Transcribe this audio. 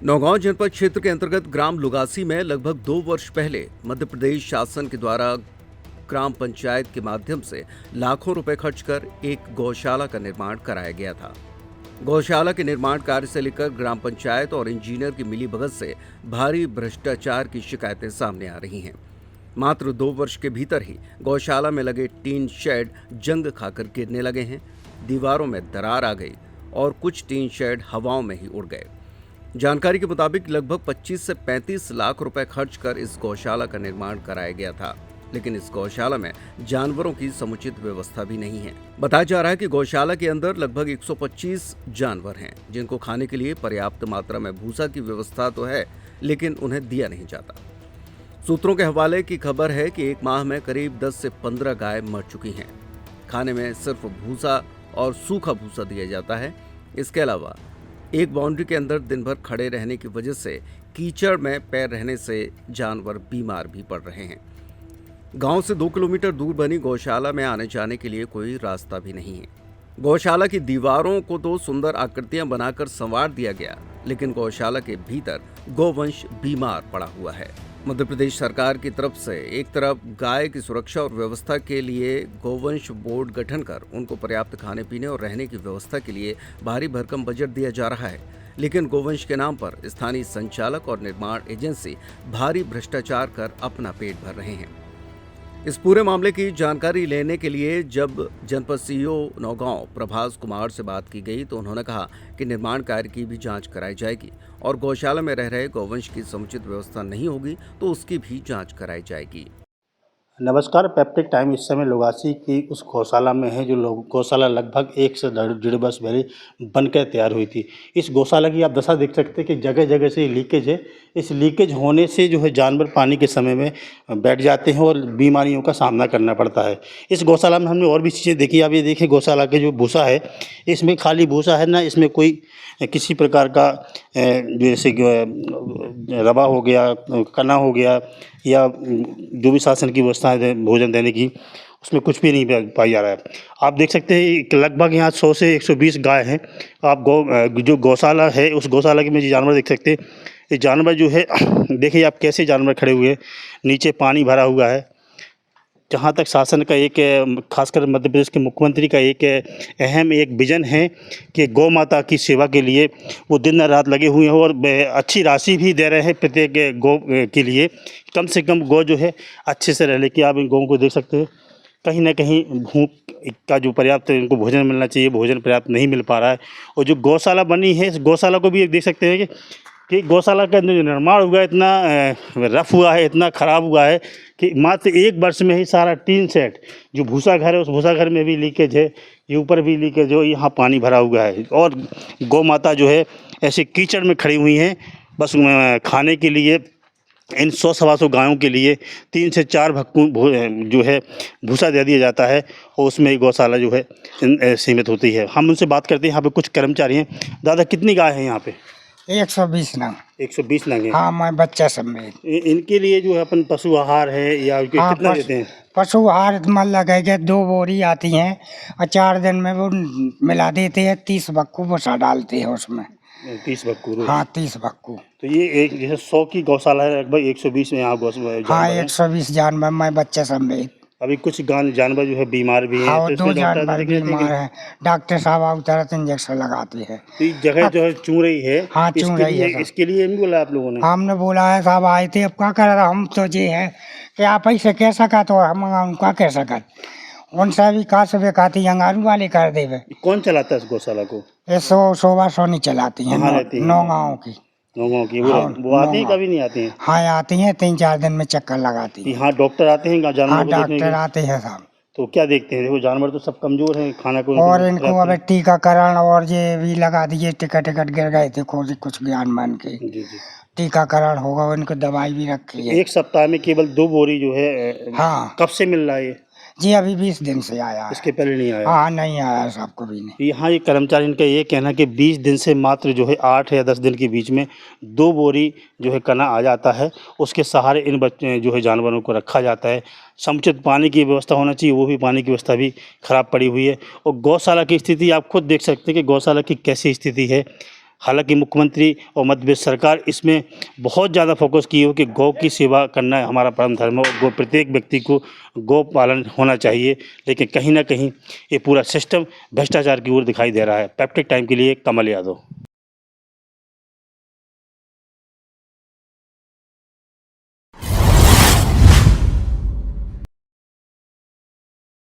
नौगांव जनपद क्षेत्र के अंतर्गत ग्राम लुगासी में लगभग 2 वर्ष पहले मध्य प्रदेश शासन के द्वारा ग्राम पंचायत के माध्यम से लाखों रुपए खर्च कर एक गौशाला का निर्माण कराया गया था। गौशाला के निर्माण कार्य से लेकर ग्राम पंचायत और इंजीनियर की मिलीभगत से भारी भ्रष्टाचार की शिकायतें सामने आ रही हैं। मात्र 2 वर्ष के भीतर ही गौशाला में लगे टीन शेड जंग खाकर गिरने लगे हैं, दीवारों में दरार आ गई और कुछ टीन शेड हवाओं में ही उड़ गए। जानकारी के मुताबिक लगभग 25 से 35 लाख रुपए खर्च कर इस गौशाला का निर्माण कराया गया था, लेकिन इस गौशाला में जानवरों की समुचित व्यवस्था भी नहीं है। बताया जा रहा है कि गौशाला के अंदर लगभग 125 जानवर हैं, जिनको खाने के लिए पर्याप्त मात्रा में भूसा की व्यवस्था तो है, लेकिन उन्हें दिया नहीं जाता। सूत्रों के हवाले की खबर है कि एक माह में करीब 10 से 15 गाय मर चुकी हैं। खाने में सिर्फ भूसा और सूखा भूसा दिया जाता है। इसके अलावा एक बाउंड्री के अंदर दिन भर खड़े रहने की वजह से कीचड़ में पैर रहने से जानवर बीमार भी पड़ रहे हैं। गांव से 2 किलोमीटर दूर बनी गौशाला में आने जाने के लिए कोई रास्ता भी नहीं है। गौशाला की दीवारों को तो सुंदर आकृतियां बनाकर संवार दिया गया, लेकिन गौशाला के भीतर गौवंश बीमार पड़ा हुआ है। मध्य प्रदेश सरकार की तरफ से एक तरफ गाय की सुरक्षा और व्यवस्था के लिए गौवंश बोर्ड गठन कर उनको पर्याप्त खाने पीने और रहने की व्यवस्था के लिए भारी भरकम बजट दिया जा रहा है, लेकिन गौवंश के नाम पर स्थानीय संचालक और निर्माण एजेंसी भारी भ्रष्टाचार कर अपना पेट भर रहे हैं। इस पूरे मामले की जानकारी लेने के लिए जब जनपद सीईओ नौगांव प्रभास कुमार से बात की गई तो उन्होंने कहा कि निर्माण कार्य की भी जांच कराई जाएगी और गौशाला में रह रहे गौवंश की समुचित व्यवस्था नहीं होगी तो उसकी भी जांच कराई जाएगी। नमस्कार, पेप्टिक टाइम इस समय लुगासी की उस गौशाला में है, जो गौशाला लगभग 1 से 1.5 वर्ष पहले बनकर तैयार हुई थी। इस गौशाला की आप दशा देख सकते हैं कि जगह जगह से लीकेज है। इस लीकेज होने से जो है जानवर पानी के समय में बैठ जाते हैं और बीमारियों का सामना करना पड़ता है। इस गौशाला में हमने और भी चीज़ें देखी। आप ये देखें, गौशाला के जो भूसा है, इसमें खाली भूसा है ना, इसमें कोई किसी प्रकार का जैसे रवा हो गया, कना हो गया, या जो भी शासन की व्यवस्था है भोजन देने की, उसमें कुछ भी नहीं पाई जा रहा है। आप देख सकते हैं कि लगभग यहाँ 100 से 120 गाय हैं। आप जो गौशाला है, उस गौशाला के में जो जानवर देख सकते हैं, ये जानवर जो है देखिए आप कैसे जानवर खड़े हुए हैं। नीचे पानी भरा हुआ है। जहाँ तक शासन का एक, खासकर मध्य प्रदेश के मुख्यमंत्री का एक अहम एक विज़न है कि गौ माता की सेवा के लिए वो दिन रात लगे हुए हैं और अच्छी राशि भी दे रहे हैं प्रत्येक गौ के लिए। कम से कम गौ जो है अच्छे से रह, लेकिन आप इन गौों को देख सकते हैं कहीं ना कहीं भूख का जो पर्याप्त इनको भोजन मिलना चाहिए, भोजन पर्याप्त नहीं मिल पा रहा है। और जो गौशाला बनी है, इस गौशाला को भी देख सकते हैं कि गौशाला का जो निर्माण हुआ है इतना रफ हुआ है, इतना ख़राब हुआ है कि मात्र 1 वर्ष में ही सारा टीन सेट, जो भूसा घर है, उस भूसा घर में भी लीकेज है, ये ऊपर भी लीकेज है, यहाँ पानी भरा हुआ है। और गौ माता जो है ऐसे कीचड़ में खड़ी हुई हैं। बस खाने के लिए इन 100-125 गायों के लिए 3 से 4 भक्कू जो है भूसा दे दिया जाता है और उसमें गौशाला जो है सीमित होती है। हम उनसे बात करते हैं। यहाँ पे कुछ कर्मचारी हैं। दादा, कितनी गाय हैं यहाँ पे? 120 नग। 120 नग हैं। हाँ, मैं बच्चा सब में। इनके लिए जो है अपन पशु आहार है या कितना देते हैं? पशु आहार मान लगेगा 2 बोरी आती हैं और 4 दिन में वो मिला देते हैं। 30 बक्कू भूसा डालते हैं उसमें। 30 बक्कू? हाँ, 30 बक्कू। तो ये एक जैसे 100 की गौशाला है, लगभग 120 में यहाँ हाँ, 120 जानवर मैं बच्चा सब में। अभी कुछ जानवर जो है बीमार भी हैं। हाँ, तो 2 जानवर बीमार हैं। डॉक्टर साहब तुरंत इंजेक्शन लगाते हैं। तो ये जगह जो है चूं रही है। हाँ, चूं रही है। इसके लिए नहीं बोला आप लोगों ने? हमने बोला है, साहब आए थे, अब क्या कर रहा, हम तो ये है कि आप ऐसे कह सका तो हम उनका कह सका। उनसे भी कहा से खाती अंगारू वाले कर देवे। कौन चलाता है इस गौशाला को? ये शोभा सोनी चलाती हैं, नौगांव की। नौगांव की? वो आती हैं, कभी नहीं आती हैं? हाँ, आती हैं, 3-4 दिन में चक्कर लगाती हैं। हाँ, डॉक्टर आते हैं जानवर? हाँ, डॉक्टर आते हैं साहब। तो क्या देखते हैं? देखो जानवर तो सब कमजोर हैं, खाना को और इनको अब टीकाकरण और ये भी लगा दिए। टिकट गिर गए थे कुछ ज्ञान मान के। जी। टीकाकरण होगा, उनको दवाई भी रखी है। 1 सप्ताह में केवल 2 बोरी जो है। हाँ। कब से मिल रहा है ये? जी, अभी 20 दिन से आया है। इसके पहले नहीं आया? हाँ, नहीं आया साहब, कभी नहीं। यहाँ ये कर्मचारी इनका ये कहना कि 20 दिन से मात्र जो है 8 या 10 दिन के बीच में 2 बोरी जो है कना आ जाता है। उसके सहारे इन बच्चे जो है जानवरों को रखा जाता है। समुचित पानी की व्यवस्था होना चाहिए, वो भी पानी की व्यवस्था भी खराब पड़ी हुई है। और गौशाला की स्थिति आप खुद देख सकते हैं कि गौशाला की कैसी स्थिति है। हालांकि मुख्यमंत्री और मध्य प्रदेश सरकार इसमें बहुत ज़्यादा फोकस की हो कि गौ की सेवा करना हमारा परम धर्म है और गौ प्रत्येक व्यक्ति को गौ पालन होना चाहिए, लेकिन कहीं ना कहीं ये पूरा सिस्टम भ्रष्टाचार की ओर दिखाई दे रहा है। पैप्टिक टाइम के लिए कमल यादव।